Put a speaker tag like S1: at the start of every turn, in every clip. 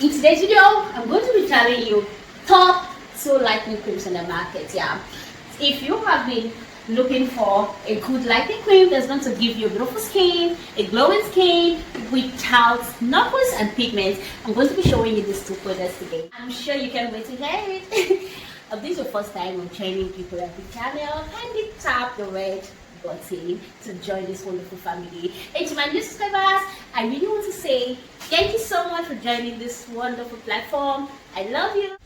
S1: In today's video, I'm going to be telling you top 2 lightening creams in the market. Yeah, if you have been looking for a good lightening cream that's going to give you a beautiful skin, a glowing skin without knuckles and pigments, I'm going to be showing you these 2 products today. I'm sure you can't wait to hear it. If this is your first time on joining people at the channel, kindly tap the red button to join this wonderful family. And to my new subscribers, I really want to say thank you so much for joining this wonderful platform. I love you.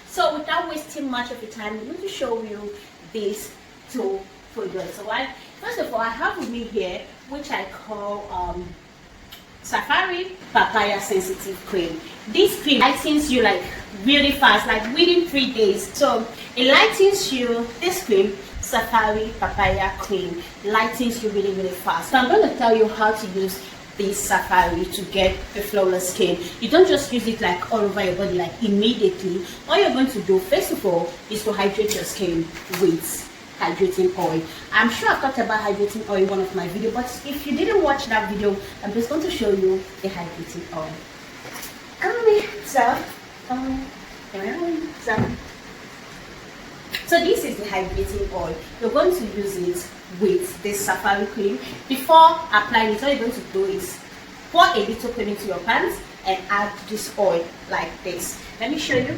S1: So without wasting much of your time, I'm going to show you these 2 products. Alright, first of all, I have with me here which I call Safari Papaya Sensitive Cream. This cream lightens you like really fast, like within 3 days. So it lightens you, this cream Safari Papaya Cream lightens you really fast. So I'm going to tell you how to use this Safari to get a flawless skin. You don't just use it like all over your body like immediately. All you're going to do first of all is to hydrate your skin with hydrating oil. I'm sure I've talked about hydrating oil in one of my videos, but if you didn't watch that video, I'm just going to show you the hydrating oil. So this is the hydrating oil. You're going to use it with this Safari cream. Before applying it, all you're going to do is pour a little cream into your pans and add this oil like this. Let me show you.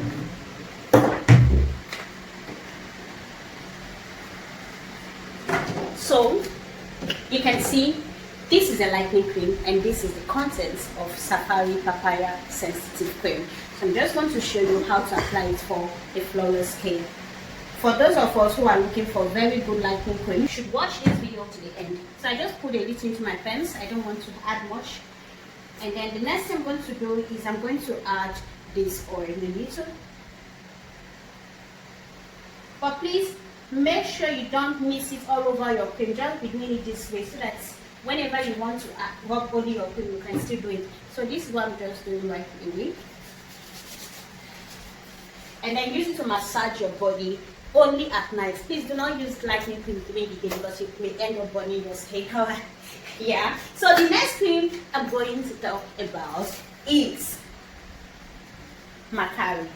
S1: So you can see this is a lightening cream and this is the contents of Safari Papaya Sensitive Cream. So I'm just going to show you how to apply it for a flawless skin. For those of us who are looking for very good lightening cream, you should watch this video to the end. So I just put a little into my pans. I don't want to add much. And then the next thing I'm going to do is I'm going to add this oil in a little. But please make sure you don't mix it all over your cream. Just be doing it this way so that whenever you want to rub only your cream, you can still do it. So this is what I'm just doing right away. And then use it to massage your body only at night. Please do not use lightening cream during the day because it may end up burning your skin. Yeah. So the next cream I'm going to talk about is MAKARI.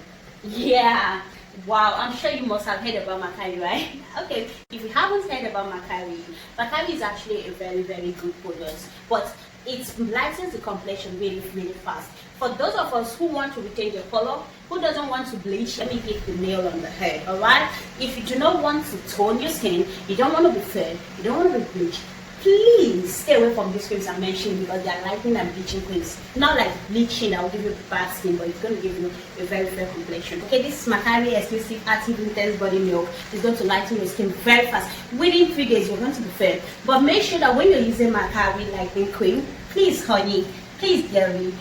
S1: Yeah. Wow, I'm sure you must have heard about MAKARI, right? Okay, if you haven't heard about MAKARI, MAKARI is actually a very good product, but it lightens the complexion really fast. For those of us who want to retain their color, who doesn't want to bleach, let me hit the nail on the head, alright? If you do not want to tone your skin, you don't want to be fair, you don't want to be bleached, please stay away from these creams I mentioned because they are lightening and bleaching creams. Not like bleaching that will give you bad skin, but it's going to give you a very fair complexion. Okay, this is MAKARI exclusive active intense body milk. It's going to lighten your skin very fast. Within 3 days, you're going to be fair. But make sure that when you're using MAKARI lightening cream, please honey, please dearie,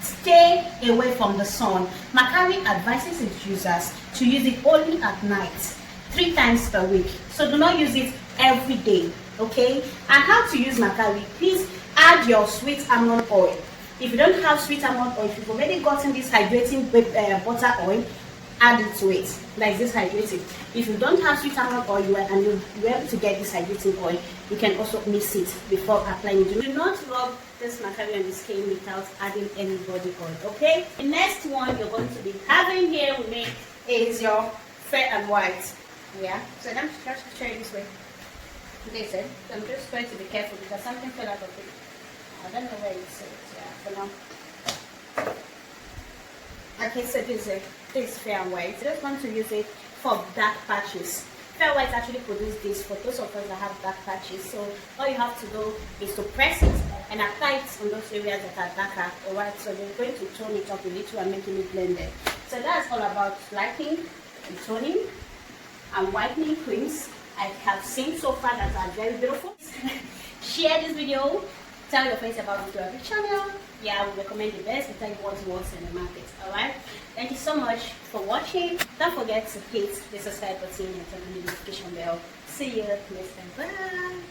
S1: stay away from the sun. MAKARI advises its users to use it only at night, 3 times per week. So do not use it every day. Okay, and how to use MAKARI? Please add your sweet almond oil. If you don't have sweet almond oil, if you've already gotten this hydrating butter oil, add it to it like this hydrating. If you don't have sweet almond oil and you're able to get this hydrating oil, you can also mix it before applying it. Do not rub this MAKARI on the skin without adding any body oil. Okay, the next one you're going to be having here with me is your fair and white. Yeah, so let me just show you this way. This is, so I'm just going to be careful because something fell out of it. I don't know where it's at, yeah, for now. Okay, so this is fair and white. I just want to use it for dark patches. Fair and white actually produce this for those of us that have dark patches. So all you have to do is to press it and apply it on those areas that are darker. Alright, so we're going to tone it up a little and making it blended. So that's all about lightening and toning and whitening creams I have seen so far that are very beautiful. Share this video, tell your friends about the channel. Yeah, I will recommend the best and tell you what works in the market. Alright, thank you so much for watching. Don't forget to hit the subscribe button and turn on the notification bell. See you next time. Bye.